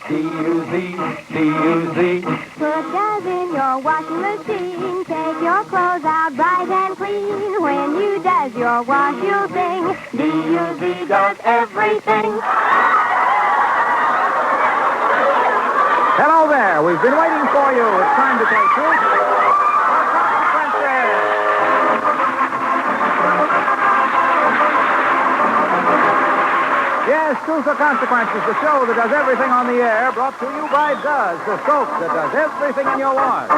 D-U-Z, D-U-Z. Put does in your washing machine. Take your clothes out bright and clean. When you does your wash, you'll sing. D-U-Z does everything. Hello there. We've been waiting for you. It's time to play Truth or Consequences. Yes, Truth or Consequences, the show that does everything on the air, brought to you by Duz, the soap that does everything in your wash.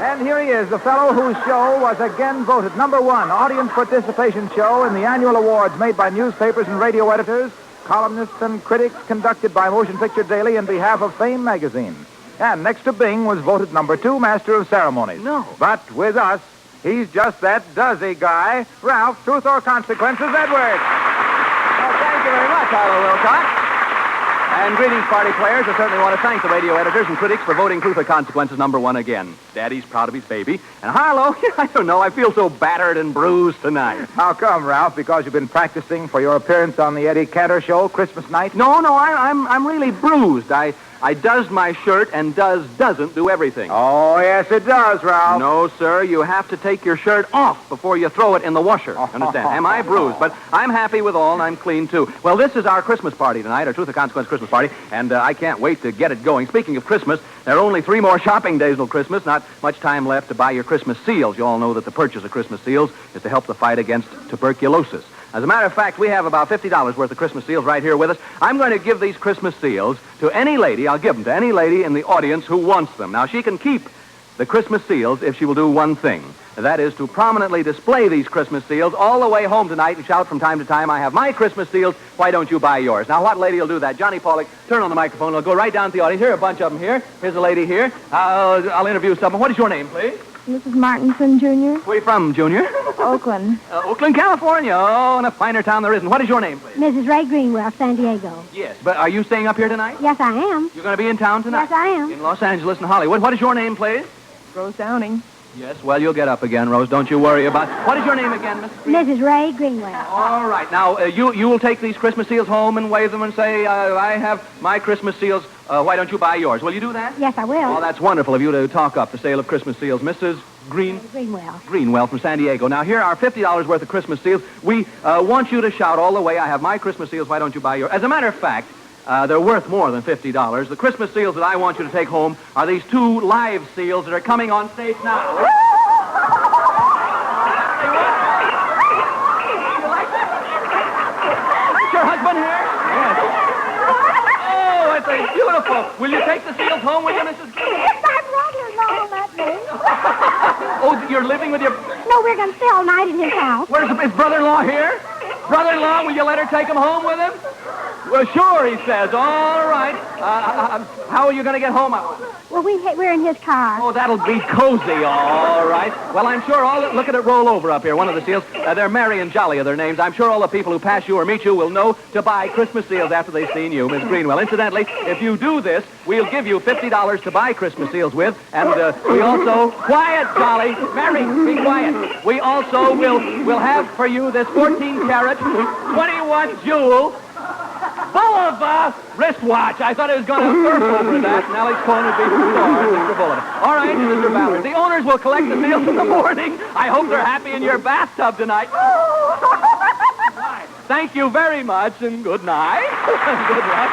And here he is, the fellow whose show was again voted #1 audience participation show in the annual awards made by newspapers and radio editors, columnists and critics, conducted by Motion Picture Daily in behalf of Fame magazine. And next to Bing was voted #2 Master of Ceremonies. No. But with us, he's just that Duzzy guy, Ralph Truth or Consequences Edwards. Well, thank you very much, Harlow Wilcox. And greetings, party players. I certainly want to thank the radio editors and critics for voting Truth or Consequences #1 again. Daddy's proud of his baby. And Harlow, I don't know, I feel so battered and bruised tonight. How come, Ralph? Because you've been practicing for your appearance on the Eddie Cantor show Christmas night? No, I'm really bruised. I does my shirt, and doesn't do everything. Oh, yes, it does, Ralph. No, sir, you have to take your shirt off before you throw it in the washer. Understand? Am I bruised? But I'm happy with all, and I'm clean, too. Well, this is our Christmas party tonight, our Truth or Consequence Christmas party, and I can't wait to get it going. Speaking of Christmas, there are only 3 more shopping days till Christmas. Not much time left to buy your Christmas seals. You all know that the purchase of Christmas seals is to help the fight against tuberculosis. As a matter of fact, we have about $50 worth of Christmas seals right here with us. I'm going to give these Christmas seals to any lady. I'll give them to any lady in the audience who wants them. Now, she can keep the Christmas seals if she will do one thing. That is to prominently display these Christmas seals all the way home tonight and shout from time to time, I have my Christmas seals, why don't you buy yours? Now, what lady will do that? Johnny Pollock, turn on the microphone. I'll go right down to the audience. Here are a bunch of them here. Here's a lady here. I'll interview someone. What is your name, please? Mrs. Martinson, Jr. Where are you from, Junior? Oakland. Oakland, California. Oh, and a finer town there isn't. What is your name, please? Mrs. Ray Greenwell, San Diego. Yes, but are you staying up here tonight? Yes, I am. You're going to be in town tonight? Yes, I am. In Los Angeles and Hollywood. What is your name, please? Rose Downing. Yes, well, you'll get up again, Rose. Don't you worry about it. What is your name again, Mrs. Green? Mrs. Ray Greenwell. All right. Now, you will take these Christmas seals home and wave them and say, I have my Christmas seals. Why don't you buy yours? Will you do that? Yes, I will. Oh, that's wonderful of you to talk up the sale of Christmas seals. Mrs. Greenwell. Greenwell from San Diego. Now, here are $50 worth of Christmas seals. We want you to shout all the way, I have my Christmas seals, why don't you buy yours? As a matter of fact, they're worth more than $50. The Christmas seals that I want you to take home are these 2 live seals that are coming on stage now. Is your husband here? Yes. Oh, it's beautiful. Will you take the seals home with you, Mrs. Yes, my brother-in-law let me. Oh, you're living with your... No, we're going to stay all night at his house. Where's his brother-in-law here? Brother-in-law, will you let her take him home with him? Well, sure, he says. All right. How are you going to get home? Well, we're in his car. Oh, that'll be cozy. All right. Well, I'm sure look at it roll over up here, one of the seals. They're Merry and Jolly are their names. I'm sure all the people who pass you or meet you will know to buy Christmas seals after they've seen you, Miss Greenwell. Incidentally, if you do this, we'll give you $50 to buy Christmas seals with, and we also... Quiet, Jolly. Merry, be quiet. We also will have for you this 14-carat, 21-jewel... Bulova wristwatch. I thought it was going to surf over that. And Alex Cohen would be Mr. Bulova. All right, Mr. Ballard. The owners will collect the seals in the morning. I hope they're happy in your bathtub tonight. Thank you very much, and good night. Good luck.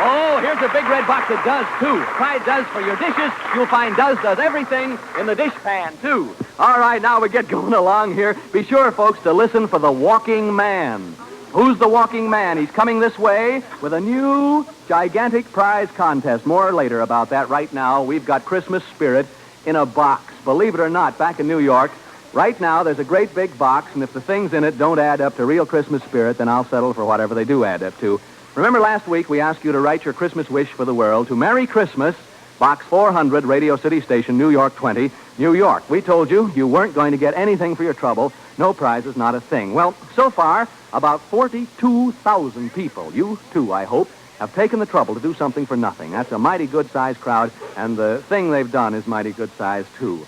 Oh, here's a big red box that does, too. Try Duz for your dishes. You'll find Duz does everything in the dish pan, too. All right, now we get going along here. Be sure, folks, to listen for the Walking Man. Who's the Walking Man? He's coming this way with a new gigantic prize contest. More later about that. Right now, we've got Christmas spirit in a box. Believe it or not, back in New York, right now there's a great big box, and if the things in it don't add up to real Christmas spirit, then I'll settle for whatever they do add up to. Remember last week we asked you to write your Christmas wish for the world to Merry Christmas, Box 400, Radio City Station, New York 20, New York. We told you you weren't going to get anything for your trouble. No prizes, not a thing. Well, so far, about 42,000 people, you too, I hope, have taken the trouble to do something for nothing. That's a mighty good-sized crowd, and the thing they've done is mighty good-sized, too.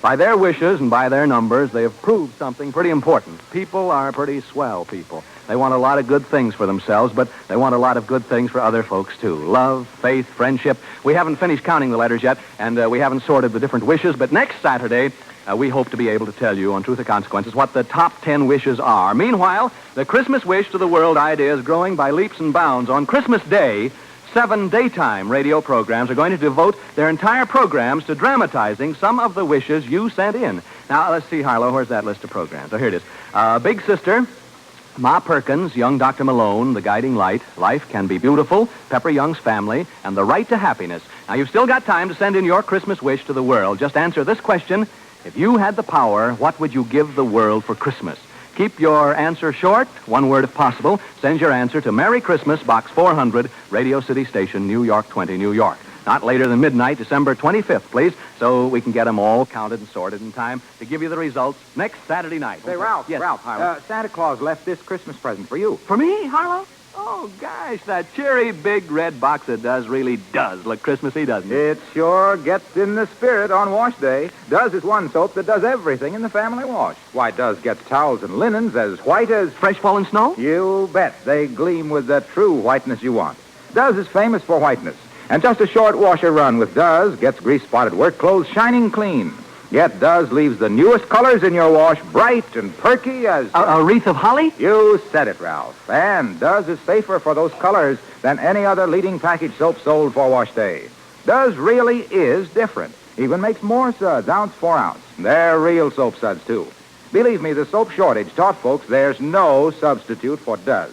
By their wishes and by their numbers, they have proved something pretty important. People are pretty swell people. They want a lot of good things for themselves, but they want a lot of good things for other folks, too. Love, faith, friendship. We haven't finished counting the letters yet, and we haven't sorted the different wishes, but next Saturday, we hope to be able to tell you on Truth or Consequences what the top 10 wishes are. Meanwhile, the Christmas wish to the world idea is growing by leaps and bounds. On Christmas Day, 7 daytime radio programs are going to devote their entire programs to dramatizing some of the wishes you sent in. Now, let's see, Harlow, where's that list of programs? Oh, here it is. Big Sister, Ma Perkins, Young Dr. Malone, The Guiding Light, Life Can Be Beautiful, Pepper Young's Family, and The Right to Happiness. Now, you've still got time to send in your Christmas wish to the world. Just answer this question. If you had the power, what would you give the world for Christmas? Keep your answer short, one word if possible. Send your answer to Merry Christmas, Box 400, Radio City Station, New York 20, New York. Not later than midnight, December 25th, please, so we can get them all counted and sorted in time to give you the results next Saturday night. Say, Ralph, Yes, Ralph, Harlow. Santa Claus left this Christmas present for you. For me, Harlow? Oh, gosh, that cheery big red box that really does look Christmassy, doesn't it? It sure gets in the spirit on wash day. Does is one soap that does everything in the family wash. Why, Does gets towels and linens as white as... Fresh fallen snow? You bet. They gleam with the true whiteness you want. Does is famous for whiteness. And just a short washer run with Does gets grease-spotted work clothes shining clean. Yet Does leaves the newest colors in your wash bright and perky as... A wreath of holly? You said it, Ralph. And Does is safer for those colors than any other leading package soap sold for wash day. Does really is different. Even makes more suds, ounce for ounce. They're real soap suds, too. Believe me, the soap shortage taught folks there's no substitute for Does.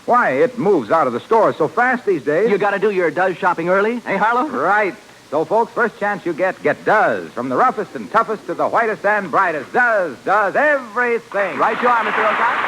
Why, it moves out of the stores so fast these days. You got to do your Does shopping early, eh, Harlow? Right. So, folks, first chance you get Does. From the roughest and toughest to the whitest and brightest. Does everything. Right you are, Mr. Wilcox.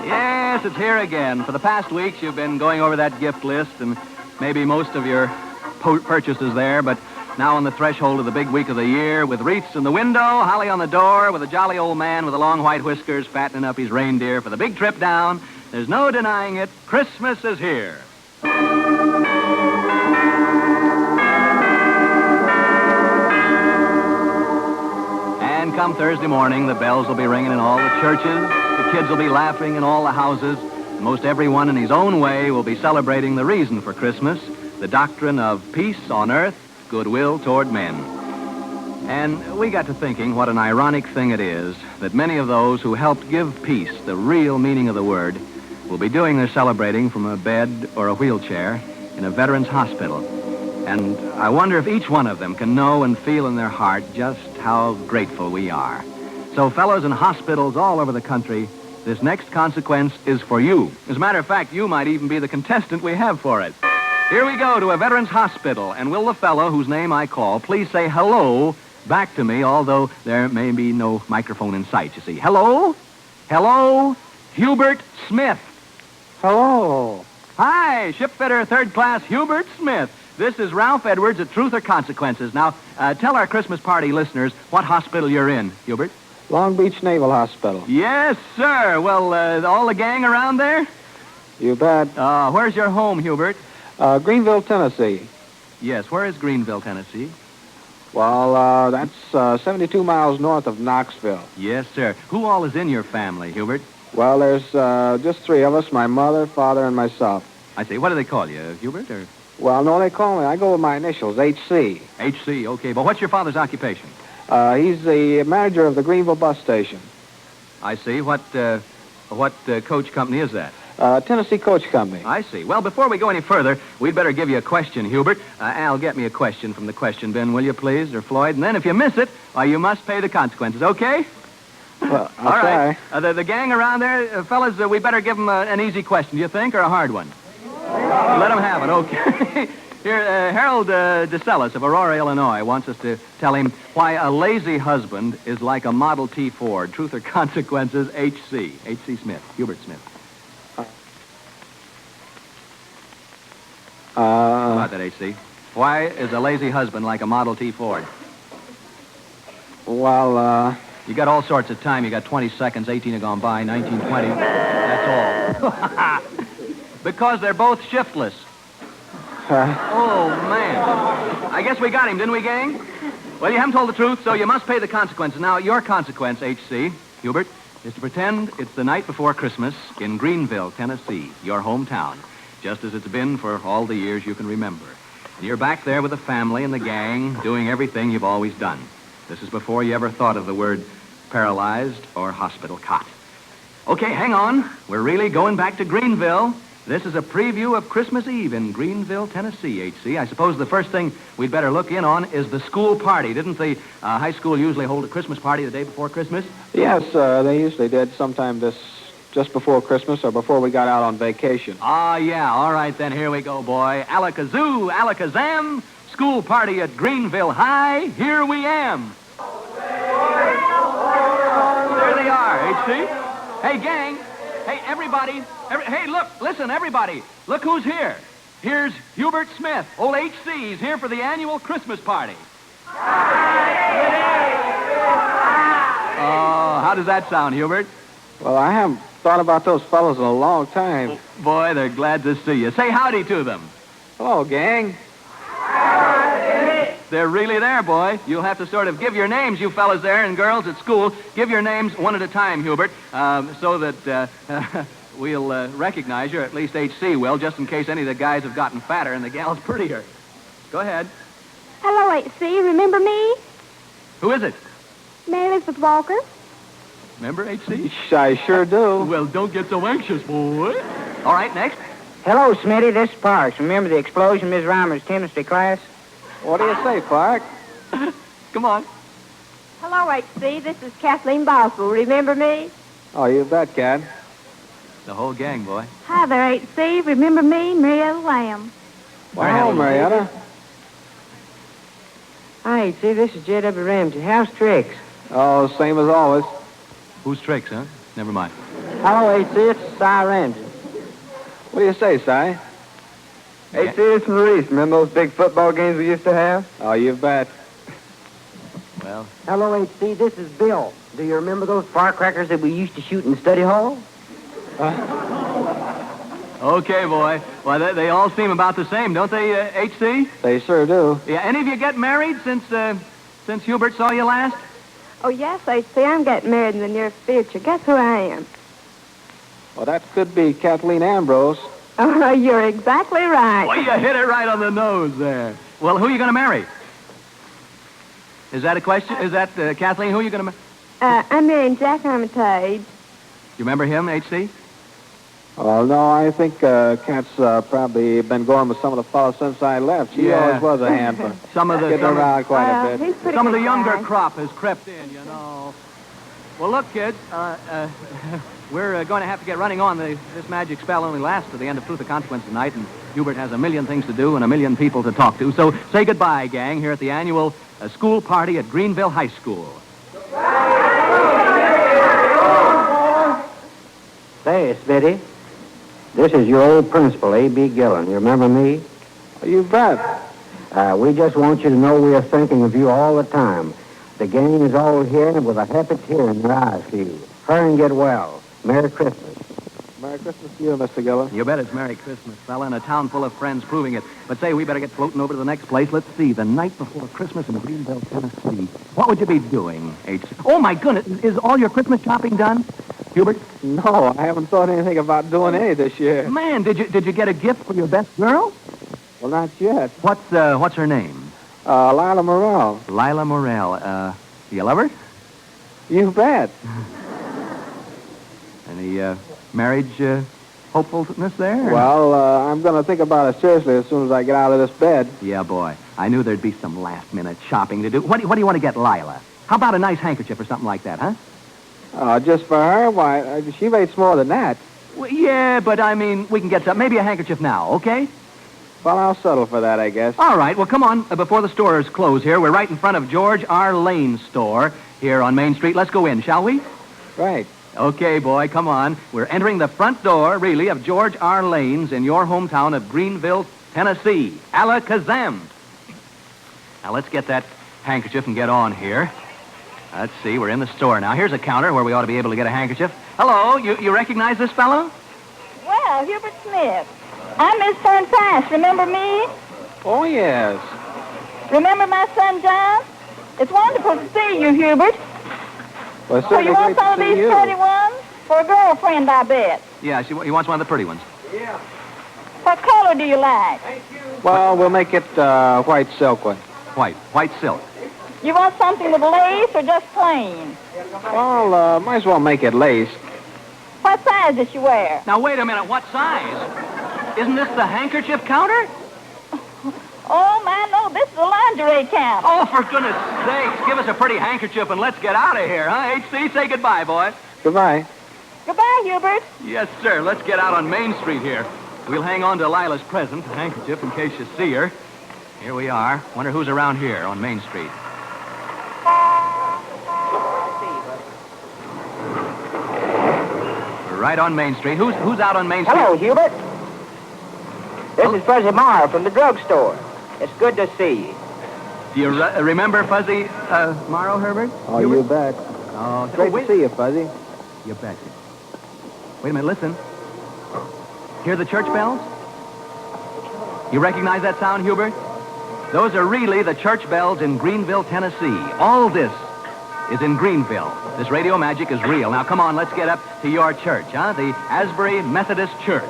Yes, it's here again. For the past weeks, you've been going over that gift list and maybe most of your purchases there, but now on the threshold of the big week of the year, with wreaths in the window, holly on the door, with a jolly old man with the long white whiskers fattening up his reindeer for the big trip down, there's no denying it, Christmas is here. And come Thursday morning, the bells will be ringing in all the churches, the kids will be laughing in all the houses, and most everyone in his own way will be celebrating the reason for Christmas, the doctrine of peace on earth, goodwill toward men. And we got to thinking what an ironic thing it is that many of those who helped give peace the real meaning of the word will be doing their celebrating from a bed or a wheelchair in a veterans hospital. And I wonder if each one of them can know and feel in their heart just how grateful we are. So, fellows in hospitals all over the country, this next consequence is for you. As a matter of fact, you might even be the contestant we have for it. Here we go to a veterans hospital, and will the fellow whose name I call please say hello back to me, although there may be no microphone in sight, you see. Hello? Hello? Hubert Smith. Hello. Hi, shipfitter third class Hubert Smith. This is Ralph Edwards at Truth or Consequences. Now, tell our Christmas party listeners what hospital you're in, Hubert. Long Beach Naval Hospital. Yes, sir. Well, all the gang around there? You bet. Where's your home, Hubert? Greenville, Tennessee. Yes, where is Greenville, Tennessee? Well, that's 72 miles north of Knoxville. Yes, sir. Who all is in your family, Hubert? Well, there's just 3 of us, my mother, father, and myself. I see. What do they call you, Hubert? Or Well, no, they call me. I go with my initials, H.C. H.C., okay. But what's your father's occupation? He's the manager of the Greenville bus station. I see. What coach company is that? Tennessee Coach Company. I see. Well, before we go any further, we'd better give you a question, Hubert. Al, get me a question from the question bin, will you, please, or Floyd? And then if you miss it, why, you must pay the consequences, okay? Well, I'll All right. try. The gang around there, fellas, we better give them an easy question, do you think, or a hard one? Let them have it, okay. Here, Harold DeCellis of Aurora, Illinois, wants us to tell him why a lazy husband is like a Model T Ford. Truth or Consequences, H.C. H.C. Smith, Hubert Smith. How about that, H.C.? Why is a lazy husband like a Model T Ford? Well, You got all sorts of time. You got 20 seconds. 18 have gone by. 19, 20. That's all. Because they're both shiftless. Oh, man. I guess we got him, didn't we, gang? Well, you haven't told the truth, so you must pay the consequences. Now, your consequence, H.C., Hubert, is to pretend it's the night before Christmas in Greenville, Tennessee, your hometown, just as it's been for all the years you can remember. And you're back there with the family and the gang, doing everything you've always done. This is before you ever thought of the word paralyzed or hospital cot. Okay, hang on. We're really going back to Greenville. This is a preview of Christmas Eve in Greenville, Tennessee, H.C. I suppose the first thing we'd better look in on is the school party. Didn't the high school usually hold a Christmas party the day before Christmas? Yes, they usually did sometime just before Christmas or before we got out on vacation. Ah, yeah. All right, then. Here we go, boy. Alakazoo, alakazam. School party at Greenville High. Here we am. There they are, H.C. Hey, gang. Hey, everybody. Hey, look. Listen, everybody. Look who's here. Here's Hubert Smith. Old H.C.'s here for the annual Christmas party. Oh, how does that sound, Hubert? Well, I haven't thought about those fellows in a long time. Boy, they're glad to see you. Say howdy to them. Hello, gang. They're really there, boy. You'll have to sort of give your names, you fellas there and girls at school. Give your names one at a time, Hubert, so that we'll recognize you, or at least H.C. will, just in case any of the guys have gotten fatter and the gals prettier. Go ahead. Hello, H.C. Remember me? Who is it? Mary Elizabeth Walker. Remember, H.C.? I sure do. Well, don't get so anxious, boy. All right, next. Hello, Smitty. This is Parks. Remember the explosion in Ms. Reimer's chemistry class? What do you say, Park? Come on. Hello, H.C. This is Kathleen Boswell. Remember me? Oh, you bet, Cat. The whole gang, boy. Hi there, H.C. Remember me? Marietta Lamb. Well, Marietta. Hi, see, this is J.W. Ramsey. How's tricks? Oh, same as always. Who's tricks, huh? Never mind. Hello, H.C. It's Cy Ramsey. What do you say, Si? H.C. It's Maurice. Remember those big football games we used to have? Oh, you bet. Well, Hello, H.C. This is Bill. Do you remember those firecrackers that we used to shoot in the study hall? okay, boy. Well, they all seem about the same, don't they, H.C.? They sure do. Yeah, any of you get married since Hubert saw you last? Oh, yes, H.C. I'm getting married in the near future. Guess who I am? Well, that could be Kathleen Ambrose. Oh, you're exactly right. Well, you hit it right on the nose there. Well, who are you going to marry? Is that a question? Is that, Kathleen, who are you going to marry? I'm marrying Jack Armitage. You remember him, H.C.? Oh, no, I think Kat's probably been going with some of the fellas since I left. She Yeah. always was a handful. Some of the Getting around quite a bit. He's pretty Some of the good younger guy. crop has crept in, you know. Well, look, kids, we're going to have to get running on. This magic spell only lasts to the end of Truth or Consequence tonight, and Hubert has a million things to do and a million people to talk to. So say goodbye, gang, here at the annual school party at Greenville High School. Say, Smitty, this is your old principal, A.B. Gillen. You remember me? Oh, you bet. We just want you to know we are thinking of you all the time. The gang is all here with a happy tear in their eyes for you. Hurry and get well. Merry Christmas. Merry Christmas to you, Mr. Gillen. You bet it's Merry Christmas, fella, and a town full of friends proving it. But say, we better get floating over to the next place. Let's see, the night before Christmas in Greenville, Tennessee. What would you be doing, H.C.? Oh, my goodness, is all your Christmas shopping done, Hubert? No, I haven't thought anything about doing any this year. Man, did you get a gift for your best girl? Well, not yet. What's her name? Lila Morrell. Lila Morrell. Do you love her? You bet. Any marriage hopefulness there? Well, I'm going to think about it seriously as soon as I get out of this bed. Yeah, boy. I knew there'd be some last-minute shopping to do. What do you want to get Lila? How about a nice handkerchief or something like that, huh? Just for her? Why, she makes more than that. Well, yeah, but I mean, we can get some. Maybe a handkerchief now, okay? Well, I'll settle for that, I guess. All right. Well, come on. Before the stores close here, we're right in front of George R. Lane's store here on Main Street. Let's go in, shall we? Right. Okay, boy, come on. We're entering the front door, really, of George R. Lane's in your hometown of Greenville, Tennessee. Alakazam. Now, let's get that handkerchief and get on here. Let's see, we're in the store now. Here's a counter where we ought to be able to get a handkerchief. Hello, you recognize this fellow? Well, Hubert Smith. I'm Miss Fern Price. Remember me? Oh, yes. Remember my son, John? It's wonderful to see you, Hubert. Well, it's So you certainly want great some of to see these you. pretty ones? For a girlfriend, I bet. Yeah, he wants one of the pretty ones. What color do you like? Well, we'll make it white silk one. White silk. You want something with lace or just plain? Well, might as well make it lace. What size does she wear? Now, wait a minute. What size? Isn't this the handkerchief counter? Oh, man, no, this is a lingerie counter. Oh, for goodness sakes, give us a pretty handkerchief and let's get out of here, huh? H.C., say goodbye, boy. Goodbye. Goodbye, Hubert. Yes, sir. Let's get out on Main Street here. We'll hang on to Lila's present, a handkerchief, in case you see her. Here we are. Wonder who's around here on Main Street. We're right on Main Street. Who's out on Main Street? Hello, Hubert. This is Fuzzy Morrow from the drugstore. It's good to see you. Do you remember Fuzzy Morrow, Herbert? Oh, you bet. Oh, Great wait. to see you, Fuzzy. You bet. Wait a minute, listen. Hear the church bells? You recognize that sound, Hubert? Those are really the church bells in Greenville, Tennessee. All this is in Greenville. This radio magic is real. Now, come on, let's get up to your church, huh? The Asbury Methodist Church.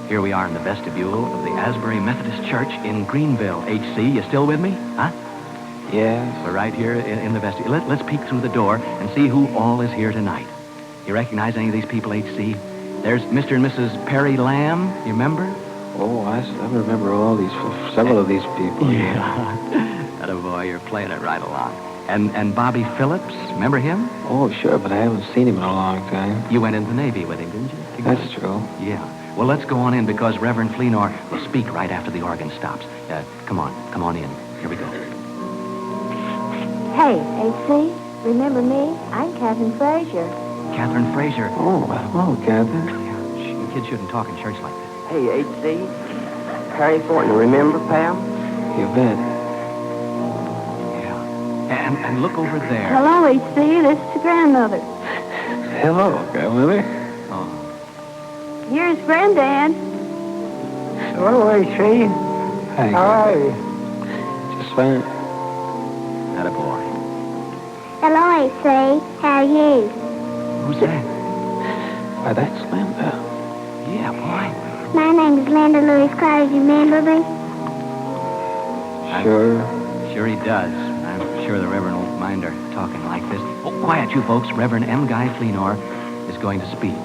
Here we are in the vestibule of the Asbury Methodist Church in Greenville. H.C., you still with me? Huh? Yes. We're right here in the vestibule. Let's peek through the door and see who all is here tonight. You recognize any of these people, H.C.? There's Mr. and Mrs. Perry Lamb. You remember? Oh, I remember several of these people. Yeah. Atta boy, you're playing it right along. And Bobby Phillips, remember him? Oh, sure, but I haven't seen him in a long time. You went in the Navy with him, didn't you? That's true. Yeah. Well, let's go on in because Reverend Fleenor will speak right after the organ stops. Come on in. Here we go. Hey, H.C., remember me? I'm Catherine Frazier. Catherine Frazier. Oh, hello, Catherine. Yeah, kids shouldn't talk in church like that. Hey, H.C. Harry Fortin, remember, pal? You bet. Yeah. And look over there. Hello, H.C., this is grandmother. Hello, grandmother. Oh. Here's Granddad. Hello, H.C. Hi, How are you? Just fine. Atta boy. Hello, H.C. How are you? Who's that? Why, that's Linda. Yeah, boy. My name is Linda Lewis Carter. You remember me? Sure. Sure he does. I'm sure the Reverend won't mind her talking like this. Oh, quiet, you folks. Reverend M. Guy Fleenor is going to speak.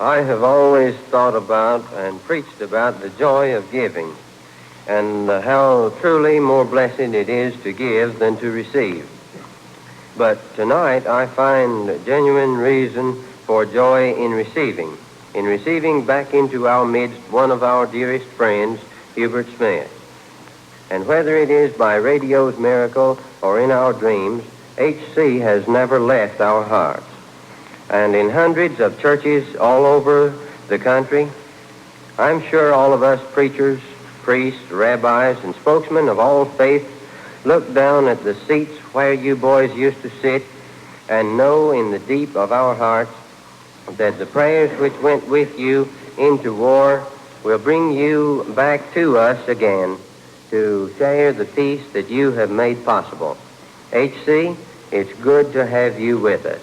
I have always thought about and preached about the joy of giving and how truly more blessed it is to give than to receive. But tonight I find genuine reason for joy in receiving back into our midst one of our dearest friends, Hubert Smith. And whether it is by radio's miracle or in our dreams, H.C. has never left our hearts. And in hundreds of churches all over the country, I'm sure all of us preachers, priests, rabbis, and spokesmen of all faiths look down at the seats where you boys used to sit and know in the deep of our hearts that the prayers which went with you into war will bring you back to us again to share the peace that you have made possible. H.C., it's good to have you with us.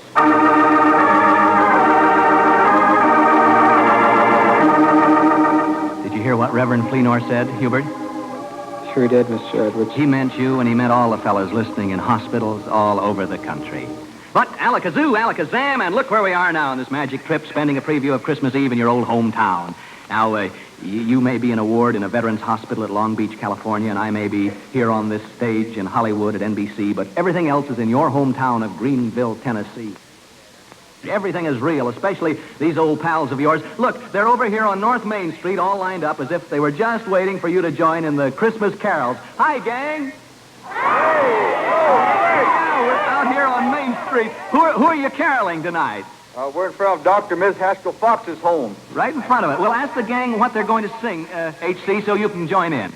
Did you hear what Reverend Fleenor said, Hubert? Sure did, Mr. Edwards. He meant you, and he meant all the fellas listening in hospitals all over the country. But alakazoo, alakazam, and look where we are now on this magic trip, spending a preview of Christmas Eve in your old hometown. Now, you may be in a ward in a veterans hospital at Long Beach, California, and I may be here on this stage in Hollywood at NBC, but everything else is in your hometown of Greenville, Tennessee. Everything is real, especially these old pals of yours. Look, they're over here on North Main Street all lined up as if they were just waiting for you to join in the Christmas carols. Hi, gang. Yeah, we're out here on Main Street. Who are you caroling tonight? We're in front of Dr. Ms. Haskell Fox's home. Right in front of it. Well, ask the gang what they're going to sing, H.C., so you can join in.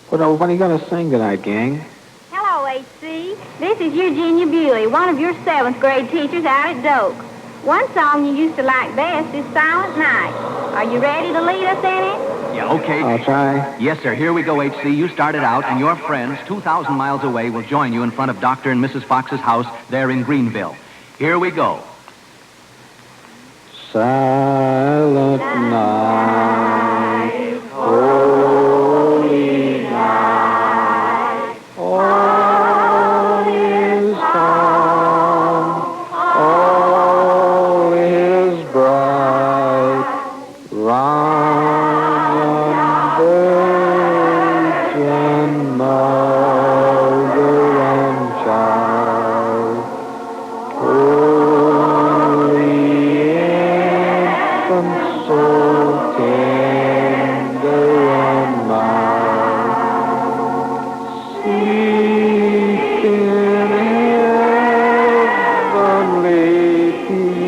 What are you going to sing tonight, gang? Hello, H.C. This is Eugenia Bewley, one of your 7th grade teachers out at Doak. One song you used to like best is Silent Night. Are you ready to lead us in it? Yeah, okay. I'll try. Yes, sir. Here we go, H.C. You started out, and your friends 2,000 miles away will join you in front of Dr. and Mrs. Fox's house there in Greenville. Here we go. Silent night, holy night, all is calm, all is bright, round virgin mother and child, so tender and mild, sleep in heavenly peace,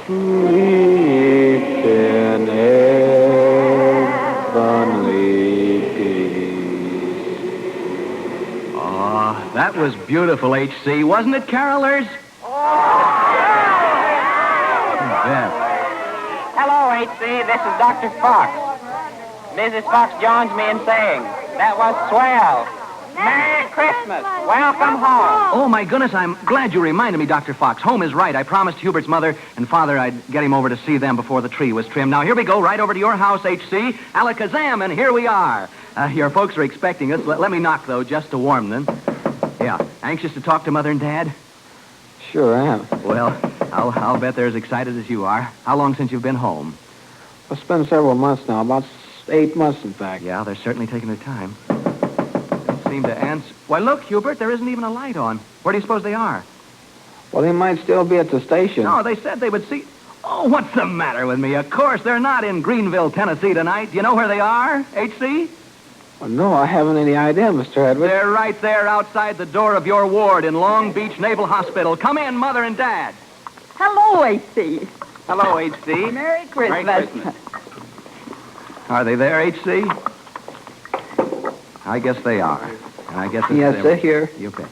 sleep in heavenly peace. Oh, that was beautiful, H.C. Wasn't it, carolers? Hello, H.C. This is Dr. Fox. Mrs. Fox joins me in saying, that was swell. Merry Christmas. Welcome home. Oh, my goodness, I'm glad you reminded me, Dr. Fox. Home is right. I promised Hubert's mother and father I'd get him over to see them before the tree was trimmed. Now, here we go, right over to your house, H.C. Alakazam, and here we are. Your folks are expecting us. Let me knock, though, just to warm them. Yeah. Anxious to talk to Mother and Dad? Sure am. Well, I'll bet they're as excited as you are. How long since you've been home? It's been several months now, about 8 months, in fact. Yeah, they're certainly taking their time. They seem to answer. Why, look, Hubert, there isn't even a light on. Where do you suppose they are? Well, they might still be at the station. No, they said they would see. Oh, what's the matter with me? Of course, they're not in Greenville, Tennessee tonight. Do you know where they are, H.C.? Well, no, I haven't any idea, Mr. Edwards. They're right there outside the door of your ward in Long Beach Naval Hospital. Come in, Mother and Dad. Hello, H.C. Hello, H.C. Merry Christmas. Merry Christmas. Are they there, H.C.? I guess they are. And I guess it's Yes, they're here. You bet.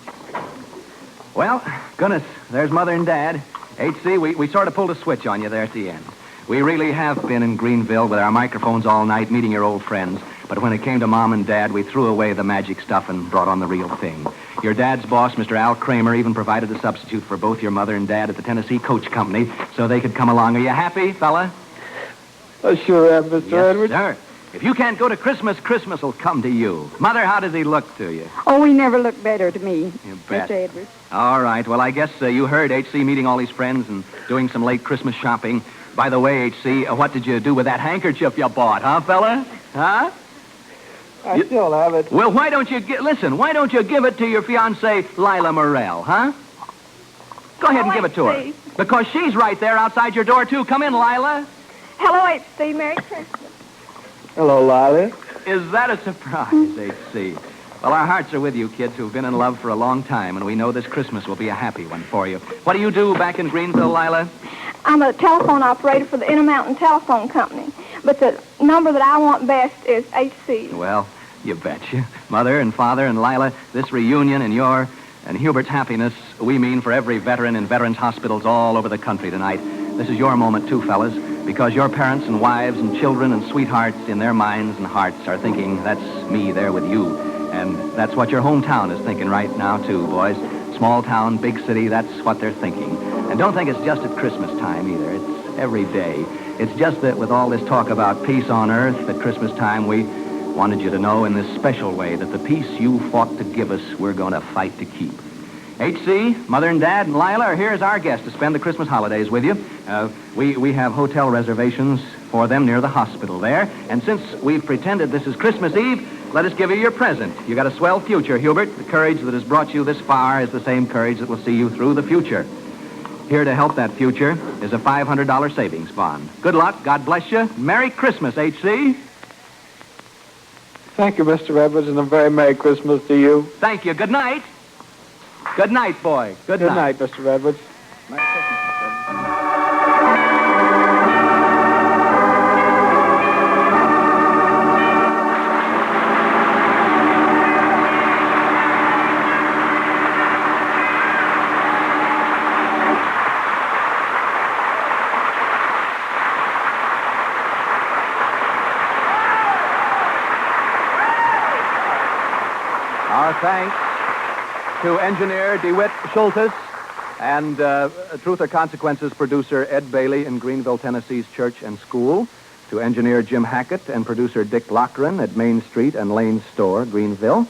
Well, goodness, there's Mother and Dad. H.C., we sort of pulled a switch on you there at the end. We really have been in Greenville with our microphones all night meeting your old friends. But when it came to Mom and Dad, we threw away the magic stuff and brought on the real thing. Your dad's boss, Mr. Al Kramer, even provided a substitute for both your mother and Dad at the Tennessee Coach Company so they could come along. Are you happy, fella? I sure am, Mr. Edwards. Sir. If you can't go to Christmas, Christmas will come to you. Mother, how does he look to you? Oh, he never looked better to me, You bet. Mr. Edwards. All right. Well, I guess you heard H.C. meeting all his friends and doing some late Christmas shopping. By the way, H.C., what did you do with that handkerchief you bought, huh, fella? Huh? I still have it. Well, why don't you listen, why don't you give it to your fiancée, Lila Morrell, huh? Go ahead and give it to her. H.C. Because she's right there outside your door, too. Come in, Lila. Hello, H.C. Merry Christmas. Hello, Lila. Is that a surprise, H.C.? Well, our hearts are with you kids who've been in love for a long time, and we know this Christmas will be a happy one for you. What do you do back in Greenville, Lila? I'm a telephone operator for the Intermountain Telephone Company, but the number that I want best is H.C. Well, you betcha. Mother and Father and Lila, this reunion and your and Hubert's happiness, we mean for every veteran in veterans' hospitals all over the country tonight. This is your moment, too, fellas, because your parents and wives and children and sweethearts in their minds and hearts are thinking, that's me there with you. And that's what your hometown is thinking right now, too, boys. Small town, big city, that's what they're thinking. And don't think it's just at Christmas time, either. It's every day. It's just that with all this talk about peace on earth at Christmas time, we wanted you to know in this special way that the peace you fought to give us, we're going to fight to keep. H.C., Mother and Dad, and Lila are here as our guests to spend the Christmas holidays with you. We have hotel reservations for them near the hospital there. And since we've pretended this is Christmas Eve, let us give you your present. You got a swell future, Hubert. The courage that has brought you this far is the same courage that will see you through the future. Here to help that future is a $500 savings bond. Good luck. God bless you. Merry Christmas, H.C. Thank you, Mr. Edwards, and a very Merry Christmas to you. Thank you. Good night. Good night, boy. Good night, Mr. Edwards. Our thanks to engineer DeWitt Schultes and Truth or Consequences producer Ed Bailey in Greenville, Tennessee's Church and School, to engineer Jim Hackett and producer Dick Lochran at Main Street and Lane Store, Greenville,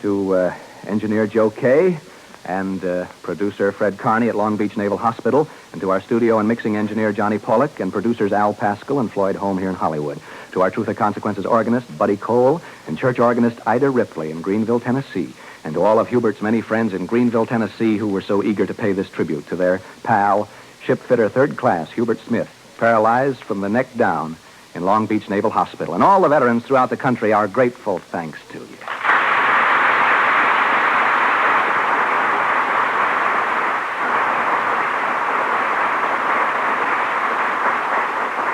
to engineer Joe Kay and producer Fred Carney at Long Beach Naval Hospital, and to our studio and mixing engineer Johnny Pollock and producers Al Pascal and Floyd Holm here in Hollywood, to our Truth or Consequences organist Buddy Cole and church organist Ida Ripley in Greenville, Tennessee, and to all of Hubert's many friends in Greenville, Tennessee who were so eager to pay this tribute to their pal, shipfitter third class Hubert Smith, paralyzed from the neck down in Long Beach Naval Hospital. And all the veterans throughout the country, our grateful thanks to you.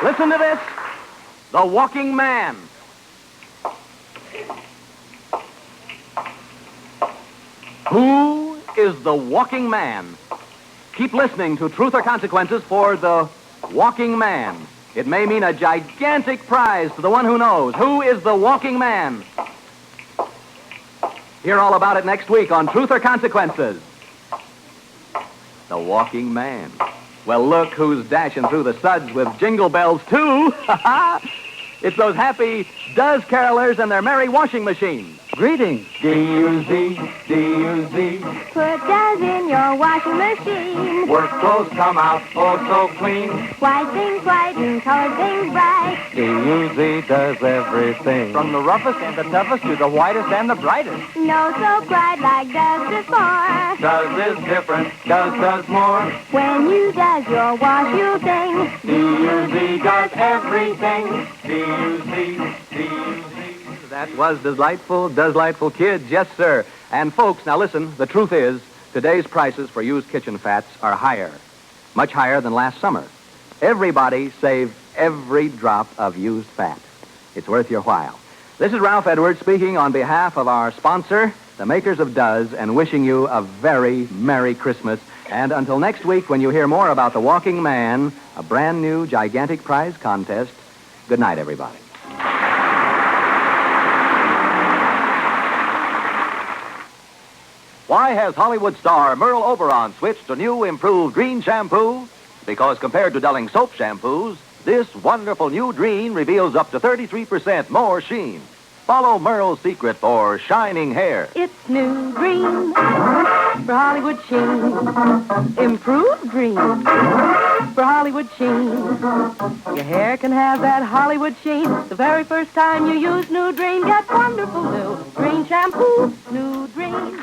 Listen to this. The Walking Man. Who is the Walking Man? Keep listening to Truth or Consequences for the Walking Man. It may mean a gigantic prize to the one who knows. Who is the Walking Man? Hear all about it next week on Truth or Consequences. The Walking Man. Well, look who's dashing through the suds with jingle bells, too. It's those happy Does carolers and their merry washing machines. Greetings. D-U-Z, D-U-Z. Put Does in your washing machine. Work clothes come out oh so clean. White things white and colored things bright. D-U-Z does everything. From the roughest and the toughest to the whitest and the brightest. No soap bright like Does before. Does is different, does more. When you Does your wash, you'll sing. D-U-Z does everything. D-U-Z, D-U-Z. That was delightful kids, yes, sir. And folks, now listen, the truth is, today's prices for used kitchen fats are higher, much higher than last summer. Everybody save every drop of used fat. It's worth your while. This is Ralph Edwards speaking on behalf of our sponsor, the makers of Does, and wishing you a very Merry Christmas. And until next week, when you hear more about The Walking Man, a brand new gigantic prize contest, good night, everybody. Why has Hollywood star Merle Oberon switched to new improved Drene shampoo? Because compared to Dulling soap shampoos, this wonderful new Drene reveals up to 33% more sheen. Follow Merle's secret for shining hair. It's new Drene for Hollywood sheen. Improved Drene for Hollywood sheen. Your hair can have that Hollywood sheen. The very first time you use new Drene, get wonderful new Drene shampoo. New Drene.